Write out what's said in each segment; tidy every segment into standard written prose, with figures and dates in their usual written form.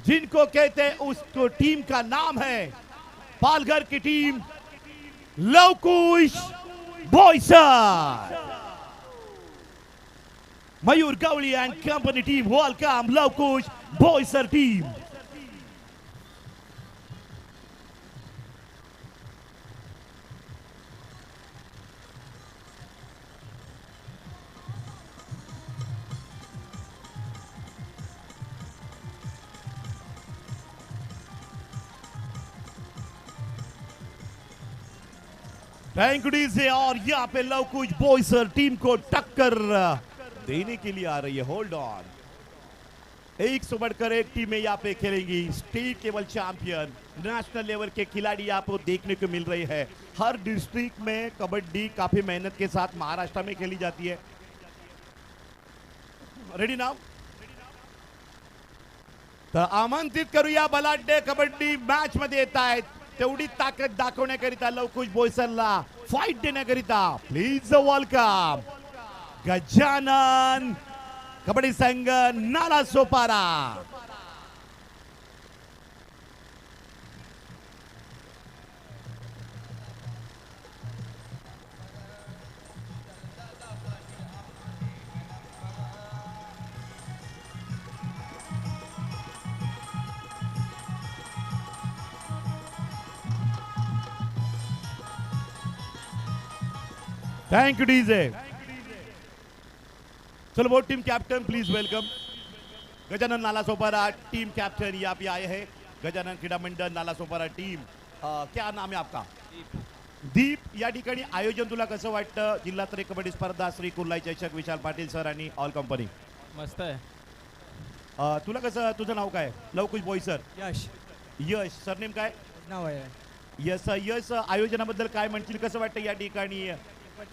जिनको कहते हैं उसको टीम का नाम है पालघर की team Lavkush Boisar. Mayur Gawali end company team welcome Lavkush Boisar team. Thank you DJ. और यहाँ पे लवकुश बोईसर टीम को टक्कर देने के लिए आ रही है। होल्ड ऑन, एक से बढ़कर एक टीमें यहाँ पे खेलेंगी। State level champion, national level के खिलाड़ी आपको देखने को मिल रहे हैं। हर डिस्ट्रिक्ट में कबड्डी काफी मेहनत के साथ महाराष्ट्र में खेली जाती है। Ready now? तर आमंत्रित करूया बलाढ्य कबड्डी मॅच मध्ये येत आहेत तेवढी ताकद दाखवण्याकरिता लवकुश बोईसरला फाईट देण्याकरिता please welcome Gajanan Kabaddi Sangh Nalasopara. Thank you DJ. चलो वो team captain please welcome Gajanan Nalasopara team captain यहाँ पे आए हैं। गजानन क्रीडा मंडळ नालासोपारा टीम। क्या नाम है आपका? दीप। या ठिकाणी आयोजन तुला कसं वाटतं? जिल्हा स्तरीय कबड्डी स्पर्धा श्री कुर्लाई चषक विशाल पाटील सर आणि ऑल कंपनी मस्त आहे। तुला कसं? तुझं नाव काय? लवकुश बोईसर। यश। यश सरनेम काय नाव आहे? यस। यस आयोजनाबद्दल काय म्हणतील? कसं वाटतं या ठिकाणी?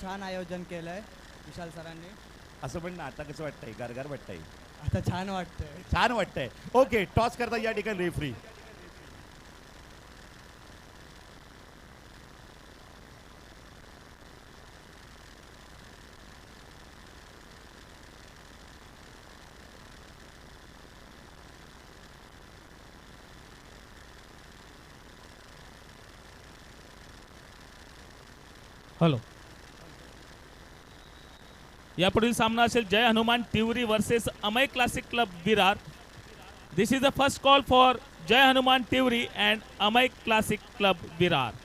छान आयोजन केलंय विशाल सरांनी। असं पण ना, आता कसं वाटतंय? गारगार वाटतंय? आता छान वाटतंय। छान वाटतंय। ओके, टॉस करता या ठिकाणी रेफरी। हॅलो, यापुढील सामना असेल Jai Hanuman Tivri versus Amay Classic Club Virar. This is the first call for Jai Hanuman Tivri and Amay Classic Club Virar.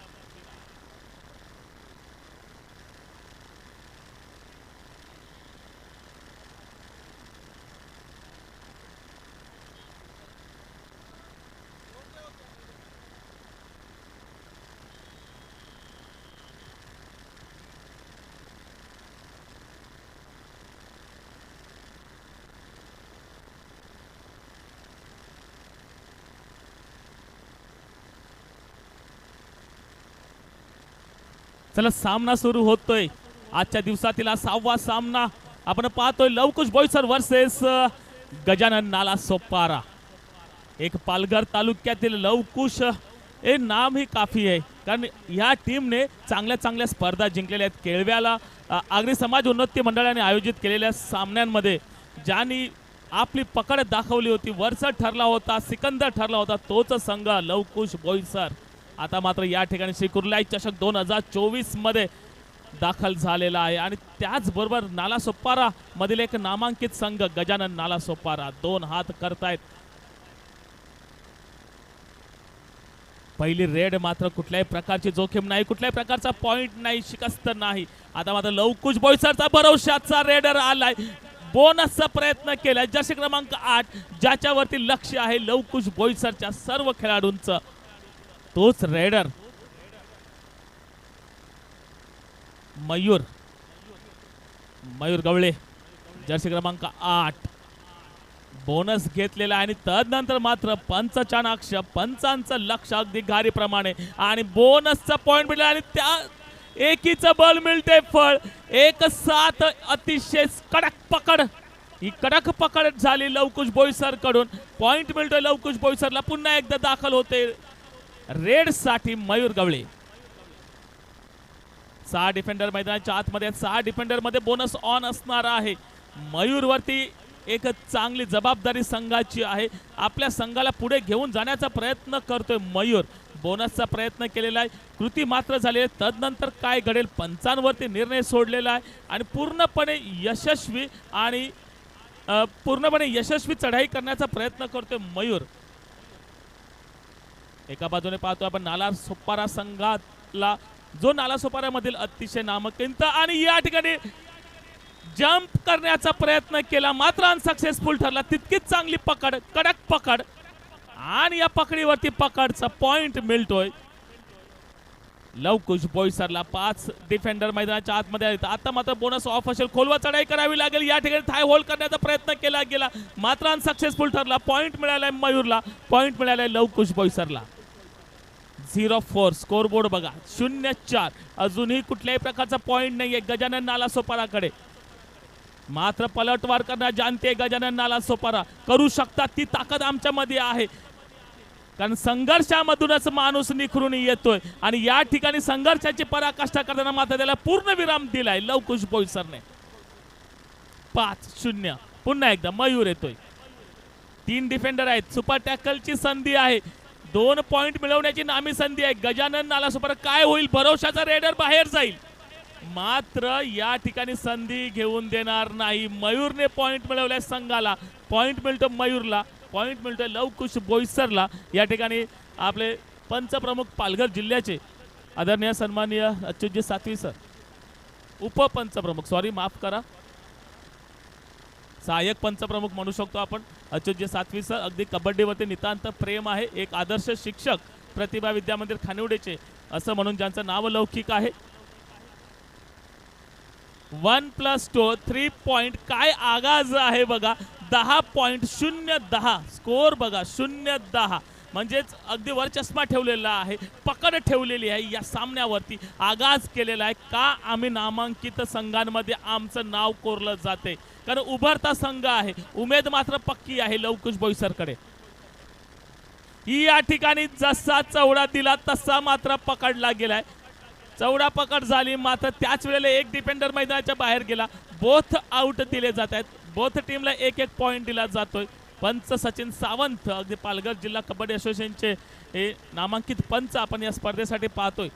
चला, सामना सुरू होतोय। आजच्या दिवसातील हा 6वा सामना आपण पाहतोय लवकुश बोईसर वर्सेस गजानन नालासोपारा। एक पालघर तालुक्यातील लवकुश हे नाम ही काफी आहे, कारण या टीमने चांगल्या चांगल्या स्पर्धा जिंकलेल्या आहेत। केळव्याला आगरी समाज उन्नती मंडळाने आयोजित केलेल्या सामन्यांमध्ये ज्यांनी आपली पकड दाखवली होती, वरचढ ठरला होता, सिकंदर ठरला होता, तोच संघ लवकुश बोईसर आता मात्र या ठिकाणी श्री कुर्लाई चषक 2024 मध्ये दाखल झालेला आहे। आणि त्याचबरोबर नालासोपारा मधील एक नामांकित संघ गजानन नालासोपारा 2 हात करतायत। पहिली रेड मात्र कुठल्याही प्रकारची जोखीम नाही, कुठल्याही प्रकारचा पॉइंट नाही, शिकस्त नाही। आता मात्र लवकुश बोईसरचा भरवशाचा रेडर आलाय, बोनसचा प्रयत्न केलाय। जर्सी क्रमांक 8 ज्याच्यावरती लक्ष आहे लवकुश बोईसरच्या सर्व खेळाडूंचं, तोच रेडर मयूर गवळे, जर्सी क्रमांक 8 बोनस घेतलेला आणि तदनंतर मात्र पंचचाणाक्ष पंचांचं लक्ष अगदी घारीप्रमाणे आणि बोनसचा पॉइंट मिळाला आणि त्या एकीचं बल मिळते फळ। 1-7 अतिशय कडक पकड, ही कडक पकड झाली लवकुश बोईसर कडून। पॉइंट मिळतोय लवकुश बोईसरला। पुन्हा एकदा दाखल होते रेड साठी मयूर गवळे। 6 डिफेंडर मैदानाच्या आतमध्ये, 6 डिफेंडर मध्ये बोनस ऑन असणार आहे। मयूर वरती एक चांगली जबाबदारी संघाची आहे. आपल्या संघाला पुढे घेऊन जाण्याचा प्रयत्न करतोय मयूर. बोनसचा प्रयत्न केलेला आहे, कृती मात्र झाली आहे. तदनंतर काय घडेल, पंचांवरती निर्णय सोडलेला आहे आणि पूर्णपणे यशस्वी चढाई करण्याचा प्रयत्न करतोय मयूर. एका बाजूने पाहतो आपण नालासोपारा संघातला जो नालासोपाऱ्यामधील अतिशय नामांकित आणि या ठिकाणी जंप करण्याचा प्रयत्न केला मात्र अनसक्सेसफुल ठरला. तितकीच चांगली पकड, कडक पकड आणि या पकडीवरती पकडचा पॉइंट मिळतोय लवकुश बोईसरला. 5 डिफेंडर मैदानाच्या आतमध्ये आहेत. आता मात्र बोनस ऑफ असेल, खोलवा चढाई करावी लागेल. या ठिकाणी थाय होल्ड करण्याचा प्रयत्न केला गेला मात्र अनसक्सेसफुल ठरला. पॉइंट मिळालाय मयूरला, पॉइंट मिळालाय लवकुश बोईसरला. 0-4 स्कोरबोर्ड बघा, 0-4. अजूनही कुठल्याही प्रकारचा पॉइंट नाहीये गजानन नालासोपाराकडे. मात्र पलटवार करणार जाणते गजानन नालासोपारा. करू शकतात ती ताकद आमच्यामध्ये आहे, कारण संघर्षामधूनच माणूस निखरून येतोय आणि या ठिकाणी संघर्षाची पराकाष्ठा करताना मात्र त्याला पूर्ण विराम दिलाय लवकुश बोईसरने. 5-0 पुन्हा एकदा मयूर येतोय. 3 डिफेंडर आहेत. सुपर टॅकलची संधी आहे, 2 पॉइंट मिळवण्याची नामी संधी आहे. गजानन नालासोपारा काय होईल, भरोशाचा रेडर बाहेर जाईल मात्र या ठिकाणी संधी घेऊन देणार नाही. मयूरने पॉइंट मिळवलाय संघाला, पॉइंट मिळतो मयूरला, पॉइंट मिळतोय लवकुश बोईसरला. या ठिकाणी आपले पंचप्रमुख पालघर जिल्ह्याचे आदरणीय सन्माननीय अच्युतजी सातवी सर, उपपंचप्रमुख सॉरी माफ करा, सहाय्यक पंचप्रमुख म्हणू शकतो आपण, अच्युतजी सातवी सर. अगदी कबड्डीवरती नितांत प्रेम आहे, एक आदर्श शिक्षक, प्रतिभा विद्या मंदिर खानिवडेचे असं म्हणून ज्यांचं नाव लौकिक आहे. 1+2 3 पॉइंट. काय आगाज आहे बघा, 10.010 स्कोर बघा, 0-10 म्हणजेच अगदी वर चष्मा ठेवलेला आहे, पकड ठेवलेली आहे या सामन्यावरती, आगाज केलेला आहे. का आम्ही नामांकित संघांमध्ये आमचं नाव कोरलं जाते, कारण उभरता संघ आहे, उमेद मात्र पक्की आहे लवकुश बोईसरकडे. या ठिकाणी जसा चौडा दिला तसा मात्र पकडला गेलाय. चौडा पकड झाली मात्र त्याच वेळेला एक डिफेंडर मैदानाच्या बाहेर गेला. बोथ आउट दिले जात आहेत, बोथ टीमला 1-1 पॉइंट दिला जातोय. पंच सचिन सावंत, अगदी पालघर जिल्हा कबड्डी असोसिएशनचे हे नामांकित पंच आपण या स्पर्धेसाठी पाहतोय.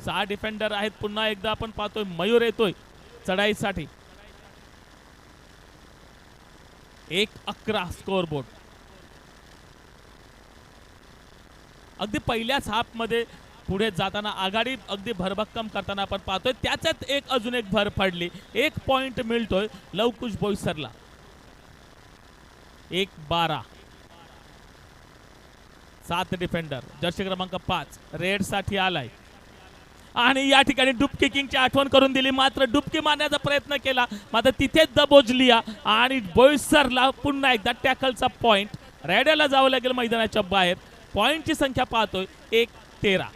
6 डिफेंडर आहेत. पुन्हा एकदा आपण पाहतोय मयूर येतोय चढाईसाठी. 1-11 स्कोरबोर्ड. अगदी पहिल्याच हाफ मध्ये पुढे जाताना आघाडी अगदी भरभक्कम करताना आपण पाहतोय. त्याच्यात अजून एक भर पडली, 1 पॉइंट मिळतोय लवकुश बोईसरला. 1-12. 7 डिफेंडर, जर्सी क्रमांक 5 रेड साठी आलाय आणि या ठिकाणी डुबकी किंगची आठवण करून दिली मात्र डुबकी मारण्याचा प्रयत्न केला मात्र तिथेच दबोजली आणि बोईसरला पुन्हा एकदा टॅकलचा पॉइंट. रेडरला जावं लागेल मैदानाच्या बाहेर. पॉइंटची संख्या पाहतोय 1-13.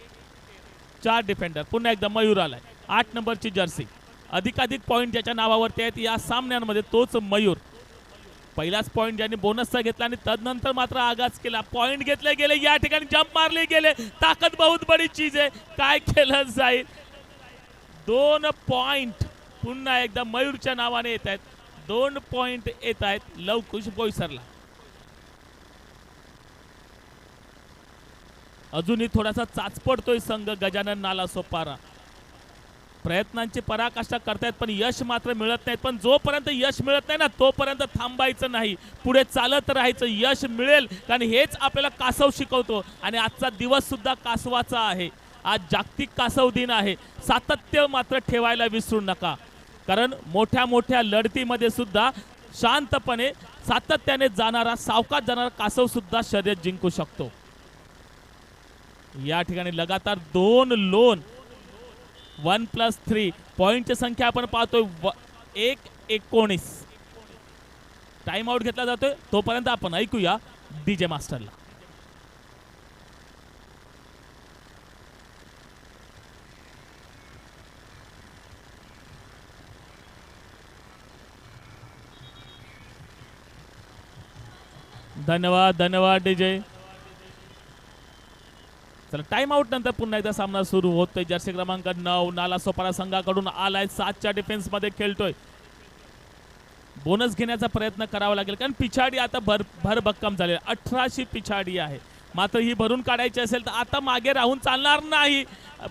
4 डिफेंडर, पुन्हा एकदा मयूर आलाय, 8 नंबरची जर्सी. अधिकाधिक पॉइंट ज्याच्या नावावरती आहेत या सामन्यांमध्ये तोच मयूर. पहिलाच पॉइंट ज्यांनी बोनसचा घेतला आणि तदनंतर मात्र आगाज केला. पॉइंट घेतले गेले, या ठिकाणी जंप मारले गेले. ताकद बहुत बडी चीज आहे, काय केलं जाईल. 2 पॉइंट पुन्हा एकदा मयूरच्या नावाने येत आहेत. 2 पॉइंट येत आहेत लवकुश बोईसरला. अजूनही थोडासा चाचपडतोय संघ गजानन नालासोपारा. प्रयत्नांची पराकाष्ठा करतायत पण यश मात्र मिळत नाही. पण जोपर्यंत यश मिळत नाही ना तोपर्यंत थांबायचं नाही, पुढे चालत राहायचं. यश मिळेल, कारण हेच आपल्याला कासव शिकवतो आणि आजचा दिवस सुद्धा कासवाचा आहे. आज जागतिक कासव दिन आहे. सातत्य मात्र ठेवायला विसरू नका, कारण मोठ्या मोठ्या लढतीमध्ये सुद्धा शांतपणे सातत्याने जाणारा, सावकाश जाणारा कासव सुद्धा शर्यत जिंकू शकतो. या ठिकाणी लगातार 2 लोन. 1+3 पॉइंटची संख्या आपण पाहतोय 1-19. टाइम आउट घेतला जातोय, तोपर्यंत आपण ऐकूया डीजे मास्टरला. धन्यवाद धन्यवाद डीजे. चला टाइम आउट नंतर पुन्हा एकदा सामना सुरू होतोय. जर्सी क्रमांक 9 नालासोपारा संघाकडून आलाय, 7च्या डिफेन्स मध्ये खेळतोय. बोनस घेण्याचा प्रयत्न करावा लागेल, कारण पिछाडी आता भरभक्कम झाले, 18ची पिछाडी आहे. मात्र ही भरून काढायची असेल तर आता मागे राहून चालणार नाही,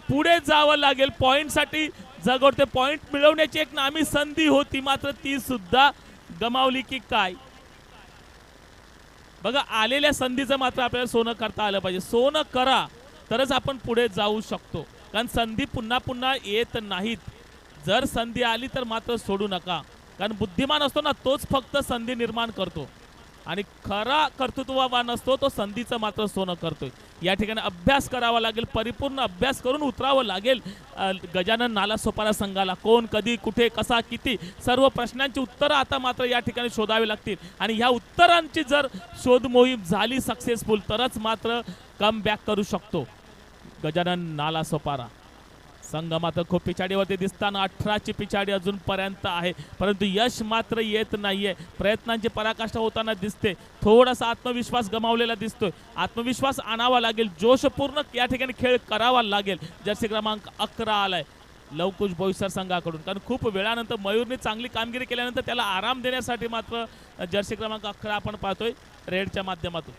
पुढे जावं लागेल. पॉइंटसाठी जगवते, पॉइंट मिळवण्याची एक नामी संधी होती, मात्र ती सुद्धा गमावली की काय. बघा, आलेल्या संधीचं मात्र आपल्याला सोनं करता आलं पाहिजे. सोनं करा तरच आपण पुढे जाऊ शकतो, कारण संधी पुन्हा पुन्हा येत नाहीत. जर संधी आली तर मात्र सोडू नका, कारण बुद्धिमान असतो ना तोच फक्त संधी निर्माण करतो, आणि खरा कर्तृत्ववान असतो तो संधीचं मात्र सोनं करतोय. या ठिकाणी अभ्यास करावा लागेल, परिपूर्ण अभ्यास करून उतरावं लागेल गजानन नालासोपारा संघाला. कोण, कधी, कुठे, कसा, किती, सर्व प्रश्नांची उत्तरं आता मात्र या ठिकाणी शोधावी लागतील, आणि ह्या उत्तरांची जर शोध मोहीम झाली सक्सेसफुल तरच मात्र कम बॅक करू शकतो गजानन नालासोपारा संघ. मात्र खूप पिछाडीवरती दिसताना 18ची पिछाडी अजूनपर्यंत आहे, परंतु यश मात्र येत नाहीये. प्रयत्नांची पराकाष्ठा होताना दिसते, थोडासा आत्मविश्वास गमावलेला दिसतोय. आत्मविश्वास आणावा लागेल, जोशपूर्ण या ठिकाणी खेळ करावा लागेल. जर्सी क्रमांक 11 आलाय लवकुश बोईसर संघाकडून, कारण खूप वेळानंतर मयूरने चांगली कामगिरी केल्यानंतर त्याला आराम देण्यासाठी मात्र जर्सी क्रमांक 11 आपण पाहतोय रेडच्या माध्यमातून.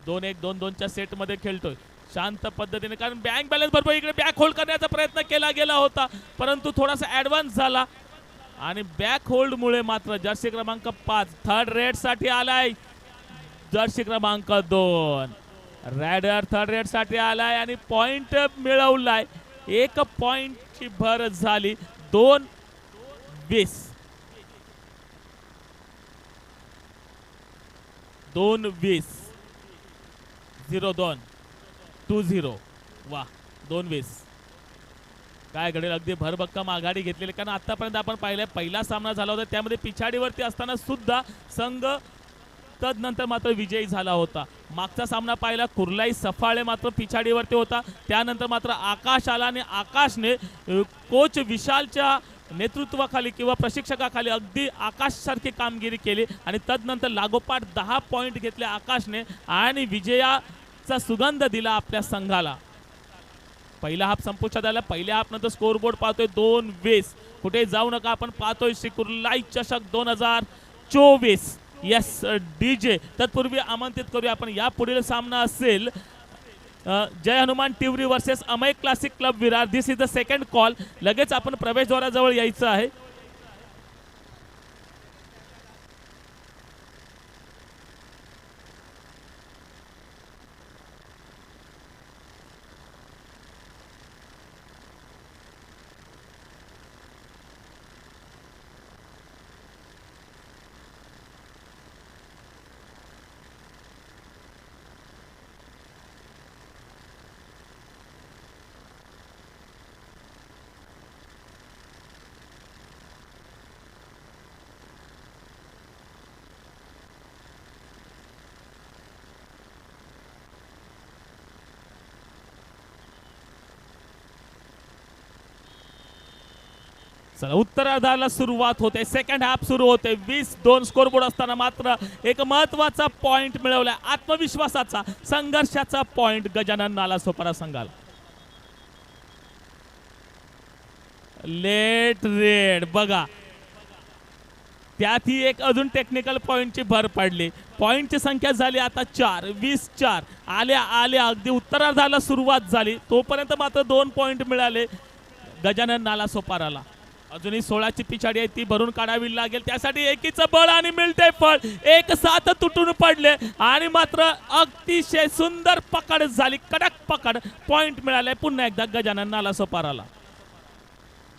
2-1, 2-2च्या सेटमध्ये खेळतोय शांत पद्धतीने, कारण बँक बॅलन्स बरोबर इकडे बॅक होल्ड करण्याचा प्रयत्न केला गेला होता, परंतु थोडासा ॲडव्हान्स झाला, आणि बॅक होल्ड मुळे मात्र जर्सी क्रमांक 5 थर्ड रेड साठी आलाय. जर्सी क्रमांक 2 रॅडर थर्ड रेड साठी आलाय आणि पॉइंट मिळवलाय. 1 पॉइंटची भर झाली. 2-20 0-2 2-0. वा, 2-20 काय घडेल. अगदी भरभक्कम आघाडी घेतलेली, कारण आतापर्यंत आपण पाहिलं पहिला सामना झाला होता त्यामध्ये पिछाडीवरती असताना सुद्धा संघ तदनंतर मात्र विजयी झाला होता. मागचा सामना पाहिला कुर्लाई सफाळे मात्र पिछाडीवरती होता, त्यानंतर मात्र आकाश आला आणि आकाशने कोच विशालच्या नेतृत्वाखाली किंवा प्रशिक्षकाखाली अगदी आकाशसारखी कामगिरी केली, आणि तदनंतर लागोपाठ 10 पॉइंट घेतले आकाशने आणि विजयाचा सुगंध दिला आपल्या संघाला. पहिला हाफ संपुष्टात आला. पहिल्या हाफ नंतर स्कोरबोर्ड पाहतोय 2-20. कुठे जाऊ नका, आपण पाहतोय श्री कुर्लाई चषक 2024. Yes DJ. तत्पूर्वी आमंत्रित करूया आपण, या पुढील सामना असेल Jai Hanuman Tivri versus Amay Classic Club Virar. This is the second call. लगेच आपण प्रवेशद्वाराजवळ यायचं आहे. चला, उत्तरार्धाला सुरुवात होते. सेकंड हाफ सुरू होते. 20-2 स्कोरबोर्ड असताना मात्र एक महत्वाचा पॉइंट मिळवला, आत्मविश्वासाचा, संघर्षाचा पॉइंट गजानन नालासोपारा संघाला. लेट रेड बघा, त्यात ही एक अजून टेक्निकल पॉइंटची भर पडली. पॉइंटची संख्या झाली आता 4. 20-4 आल्या आल्या अगदी उत्तरार्धाला सुरुवात झाली, तोपर्यंत मात्र 2 पॉइंट मिळाले गजानन नालासोपाराला. अजूनही 16ची पिछाडी आहे, ती भरून काढावी लागेल. त्यासाठी एकीचं बळ आणि मिळते फळ. 1-7 तुटून पडले आणि मात्र अतिशय सुंदर पकड झाली, कडक पकड. पॉइंट मिळाले पुन्हा एकदा गजानन नालासोपाराला.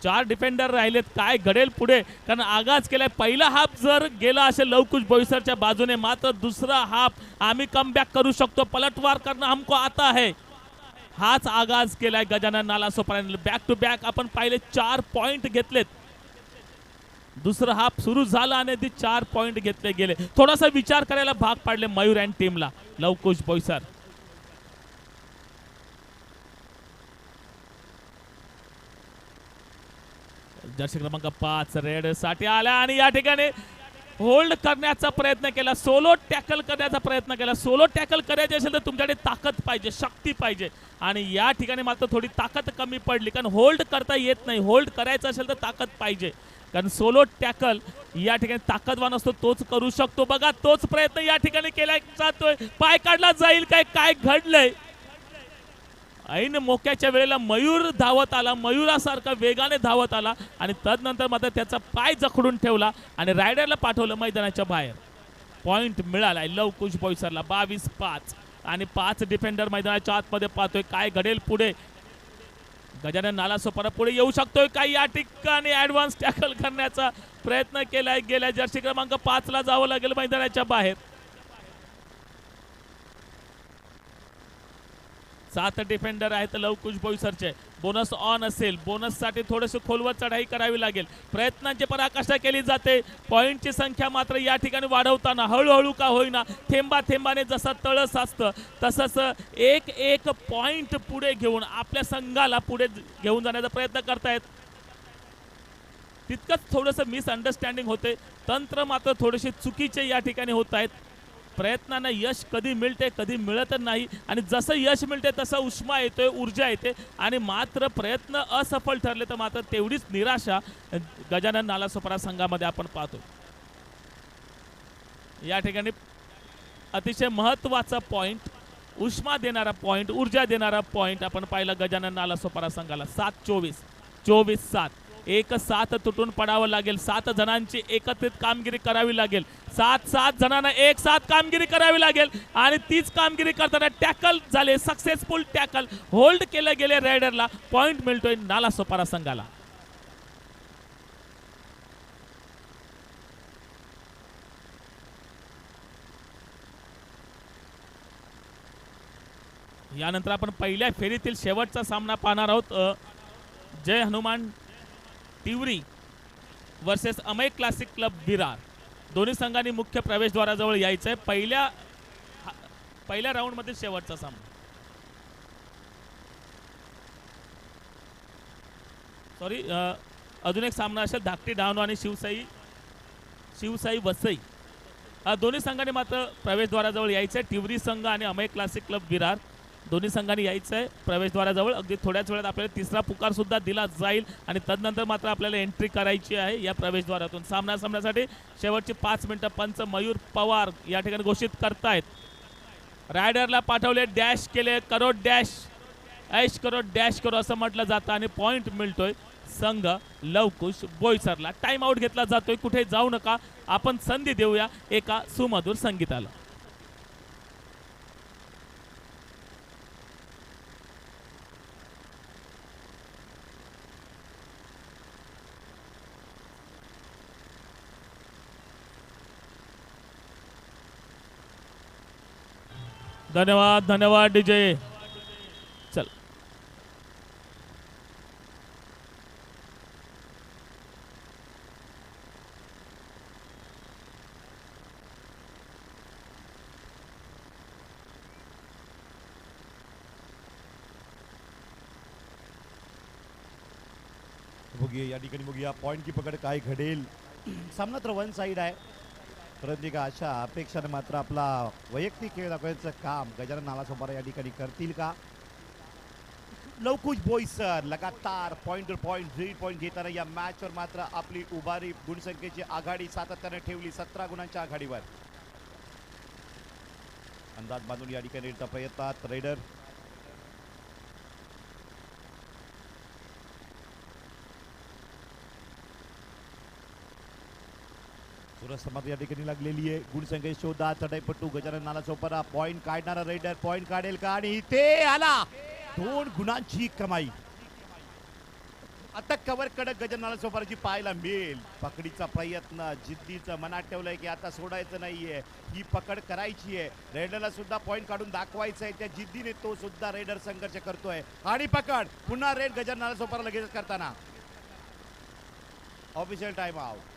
4 डिफेंडर राहिलेत, काय घडेल पुढे, कारण आगाज केलाय. पहिला हाफ जर गेला असेल लवकुश बोईसरच्या बाजूने, मात्र दुसरा हाफ आम्ही कमबॅक करू शकतो, पलटवार करणं हमको आता है. हाच आगाज केलाय गजानन नालासोपाराने. बॅक टू बॅक आपण पाहिले 4 पॉइंट घेतलेत. दुसरा हाफ सुरू झाला आणि 4 पॉइंट घेतले गेले. थोडासा विचार करायला भाग पाडले मयूर अँड टीमला लवकुश बोईसर. जर्सी क्रमांक 5 रेड साठी आला आणि या ठिकाणी होल्ड करण्याचा प्रयत्न केला, सोलो टॅकल करण्याचा प्रयत्न केला. सोलो टॅकल करायचे असेल तर तुमच्याकडे ताकद पाहिजे, शक्ती पाहिजे, आणि या ठिकाणी मात्र थोडी ताकद कमी पडली, कारण होल्ड करता येत नाही. होल्ड करायचं असेल तर ताकद पाहिजे. कारण सोलो टॅकल या ठिकाणी ताकदवान असतो तोच करू शकतो. बघा तोच प्रयत्न या ठिकाणी केला जातोय. पाय काढला जाईल काय, काय घडलंय? ऐन मोक्याच्या वेळेला मयूर धावत आला, मयुरासारखा वेगाने धावत आला आणि तदनंतर मात्र त्याचा पाय जखडून ठेवला आणि रायडरला पाठवलं मैदानाच्या बाहेर. पॉइंट मिळालाय लवकुश बोईसरला 22-5 आणि 5 डिफेंडर मैदानाच्या आतमध्ये पाहतोय. काय घडेल पुढे? गजानन नालासोपारा पुढे येऊ शकतोय काय? या ठिकाणी ऍडव्हान्स टॅकल करण्याचा प्रयत्न केलाय. गेल्या जर्सी क्रमांक 5 ला जावं लागेल मैदानाच्या बाहेर. 7 डिफेंडर आहेत लवकुश बोईसरचे. बोनस ऑन असेल, बोनस साठी थोडेसे खोलवर चढाई करावी लागेल. प्रयत्नांची पराकाष्ठा केली जाते. पॉइंटची संख्या मात्र या ठिकाणी वाढवताना हळूहळू का होईना थेंबा थेंबाने जसा तळ साचतं तसंच एक एक पॉइंट पुढे घेऊन आपल्या संघाला पुढे घेऊन जाण्याचा प्रयत्न करतायत. तितकंच थोडंसं मिसअंडरस्टँडिंग होते. तंत्र मात्र थोडेसे चुकीचे या ठिकाणी होत आहेत. प्रयत्नांना यश कधी मिळते कधी मिळत नाही आणि जसं यश मिळते तसं उष्मा येतोय, ऊर्जा येते आणि मात्र प्रयत्न असफल ठरले तर मात्र तेवढीच निराशा गजानन नालासोपारा संघामध्ये आपण पाहतो. या ठिकाणी अतिशय महत्त्वाचा पॉइंट, उष्मा देणारा पॉइंट, ऊर्जा देणारा पॉइंट आपण पाहिला गजानन नालासोपारा संघाला. 7-24, 24-7 एक 7 तुटून पडावं लागेल. 7 जणांची एकत्रित कामगिरी करावी लागेल. 7 जणांना एक साथ कामगिरी करावी लागेल आणि तीच कामगिरी करताना टॅकल झाले, सक्सेसफुल टॅकल होल्ड केले गेले. रायडरला पॉइंट मिळतोय नालासोपारा संघाला. यानंतर आपण पहिल्या फेरीतील शेवटचा सामना पाहणार आहोत. Jai Hanuman Tivri versus Amay Classic Club Virar. दोन्ही संघांनी मुख्य प्रवेशद्वाराजवळ यायचंय. पहिल्या राऊंड मध्ये शेवटचा सामना. सॉरी, अजून एक सामना असेल धाकटी डहाणू आणि शिवसाई वसई. दोन्ही संघांनी मात्र प्रवेशद्वाराजवळ यायचंय. तिवरी संघ आणि अमय क्लासिक क्लब विरार दोन्ही संघांनी यायचंय प्रवेशद्वाराजवळ. अगदी थोड्याच वेळात आपल्याला तिसरा पुकार सुद्धा दिला जाईल आणि तदनंतर मात्र आपल्याला एंट्री करायची आहे या प्रवेशद्वारातून. सामन्यासाठी शेवटची 5 मिनिटं पंच मयूर पवार या ठिकाणी घोषित करतायत. रायडरला पाठवले, डॅश केले, करो डॅश, ऐश करो डॅश करो असं म्हटलं जातं आणि पॉइंट मिळतोय संघ लवकुश बोईसरला. टाइम आउट घेतला जातोय. कुठे जाऊ नका, आपण संधी देऊया एका सुमधुर संगीताला. धन्यवाद धन्यवाद डीजे. चल बघूया या ठिकाणी, बघूया पॉइंटची पकड काय घडेल. सामना तर वन साइड आहे, परंतु एका अशा अपेक्षाने मात्र आपला वैयक्तिक खेळ दाखवायचं काम गजानन नालासोपारा या ठिकाणी करतील का? लवकुश बोईसर लगातार पॉइंट लीड पॉइंट घेताना या मॅचवर मात्र आपली उभारी गुणसंख्येची आघाडी सातत्याने ठेवली. 17 गुणांच्या आघाडीवर अंदाज बांधून या ठिकाणी प्रयत्नात रेडर. सुरसमात या ठिकाणी लागलेली आहे. गुणसंख्ये शोधा चढाईपट्टू गजानन नालासोपारा. पॉइंट काढणारा रेडर पॉइंट काढेल का? आणि इथे आला 2 गुणांची कमाई. आता कव्हर कडक गजानन नालासोपाराची पाहायला मिळेल. पकडीचा प्रयत्न, जिद्दीचं मनात ठेवलंय की आता सोडायचं नाहीये, ही पकड करायची आहे. रेडरला सुद्धा पॉइंट काढून दाखवायचं आहे. त्या जिद्दीने तो सुद्धा रेडर संघर्ष करतोय आणि पकड पुन्हा रेड गजानन नालासोपारा लगेच करताना. Official time out.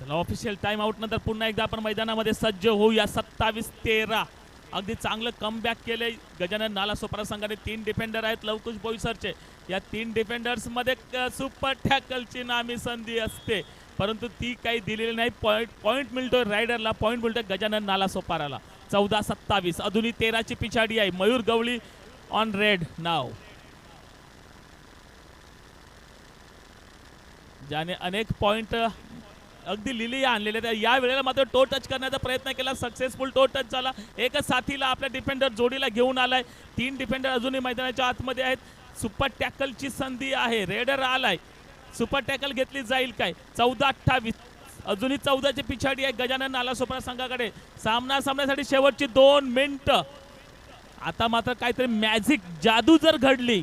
चला ऑफिशियल टाइम आउट नंतर पुन्हा एकदा आपण मैदानामध्ये सज्ज होऊया. 27-13 अगदी चांगलं कमबॅक केलंय गजानन नालासोपारा संघाने. 3 डिफेंडर आहेत लवकुश बोईसरचे. या 3 डिफेंडर्स मध्ये सुपर टॅकलची नामी संधी असते, परंतु ती काही दिलेली नाही. पॉइंट मिळतोय रायडरला, पॉइंट मिळतोय गजानन नालासोपाराला. 14-27 अजूनही 13ची पिछाडी आहे. मयूर गवळी ऑन रेड नाव, ज्याने अनेक पॉइंट अगदी लिली आणलेले. या वेळेला मात्र टो टच करण्याचा प्रयत्न केला, सक्सेसफुल टो टच झाला. एकच साथीला आपल्या डिफेंडर जोडीला घेऊन आलाय. 3 डिफेंडर अजूनही मैदानाच्या आतमध्ये आहेत. सुपर टॅकलची संधी आहे. रेडर आलाय, सुपर टॅकल घेतली जाईल काय? 14-28 अजूनही 14ची पिछाडी आहे गजानन नालासोपारा संघाकडे. सामन्यासाठी शेवटची 2 मिनिटं. आता मात्र काहीतरी मॅजिक जादू जर घडली,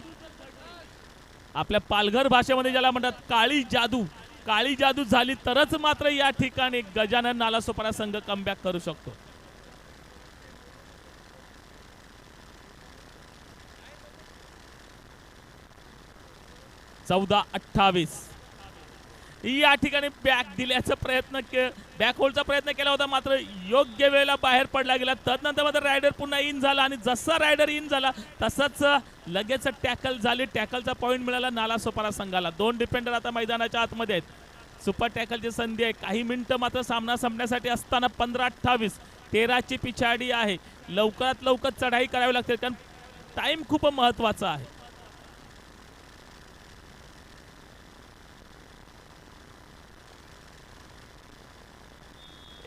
आपल्या पालघर भाषेमध्ये ज्याला म्हणतात काळी जादू झाली, तरच मात्र या ठिकाणी गजानन नालासोपारा संघ कमबॅक करू शकतो. या ठिकाणी बॅक दिल्याचा प्रयत्न बॅक होल्डचा प्रयत्न केला होता, मात्र योग्य वेळेला बाहेर पडला गेला. तदनंतर मात्र रायडर पुन्हा इन झाला आणि जसा रायडर इन झाला तसंच लगेच टॅकल झाली. टॅकलचा पॉइंट मिळाला नालासोपारा संघाला. 2 डिफेंडर आता मैदानाच्या आतमध्ये आहेत. सुपर टॅकलची संधी आहे. काही मिनिटं मात्र सामना संपण्यासाठी असताना 15-28 13ची पिछाडी आहे. लवकरात लवकर चढाई करावी लागते, कारण टाइम खूप महत्वाचा आहे.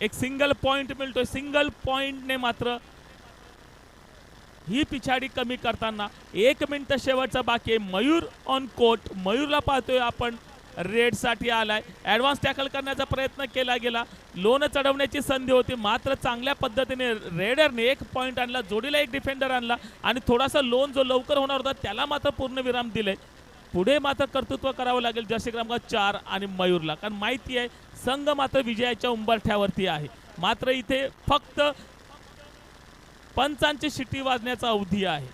एक सिंगल पॉइंट मिळतोय. सिंगल पॉइंटने मात्र ही पिछाडी कमी करताना 1 मिनिट शेवटचा बाकी आहे. Mayur on court. मयूरला पाहतोय आपण, रेड साठी आलाय. ऍडव्हान्स टॅकल करण्याचा प्रयत्न केला गेला. लोन चढवण्याची संधी होती, मात्र चांगल्या पद्धतीने रेडरने 1 पॉइंट आणला, जोडीला 1 डिफेंडर आणला आणि थोडासा लोन जो लवकर होणार होता त्याला मात्र पूर्ण विराम दिले. पुढे मात्र कर्तृत्व करावं लागेल जर्सी क्रमांक 4 आणि मयूरला, कारण माहिती आहे संघ मात्र विजयाच्या उंबरठ्यावरती आहे. मात्र इथे फक्त पंचांची शिट्टी वाजण्याचा अवधी आहे.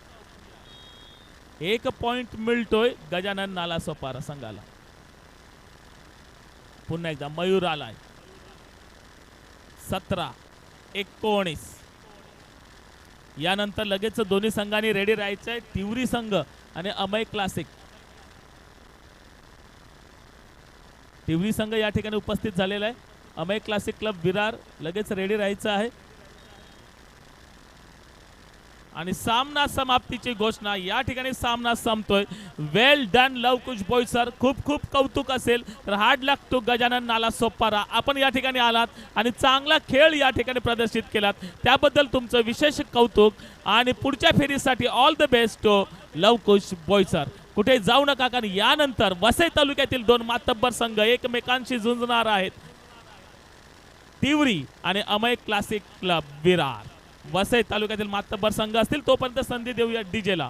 1 पॉइंट मिळतोय गजानन नालासोपारा संघाला. पुन्हा एकदा मयूर आलाय. 17-19 यानंतर लगेच दोन्ही संघांनी रेडी राहायचंय. तिवरी संघ आणि अमय क्लासिक. तिवरी संघ या ठिकाणी उपस्थित झालेला आहे. अमय क्लासिक क्लब विरार लगेच रेडी राहायचं आहे. आणि सामना समाप्तीची घोषणा. या ठिकाणी सामना संपतोय. Well done Lavkush Boisar. खूप खूप कौतुक असेल तर hard luck to Gajanan Nalasopara. आपण या ठिकाणी आलात आणि चांगला खेळ या ठिकाणी प्रदर्शित केलात, त्याबद्दल तुमचं विशेष कौतुक. आणि पुढच्या फेरीसाठी all the best to Lavkush Boisar. कुठे जाऊ नका, कारण यानंतर वसई तालुक्यातील 2 मातब्बर संघ एकमेकांशी झुंजणार आहेत. तिवरी आणि अमय क्लासिक क्लब विरार. वसई तालुक्यातील मातब्बर संघ असतील. तोपर्यंत संधी देऊया डीजेला.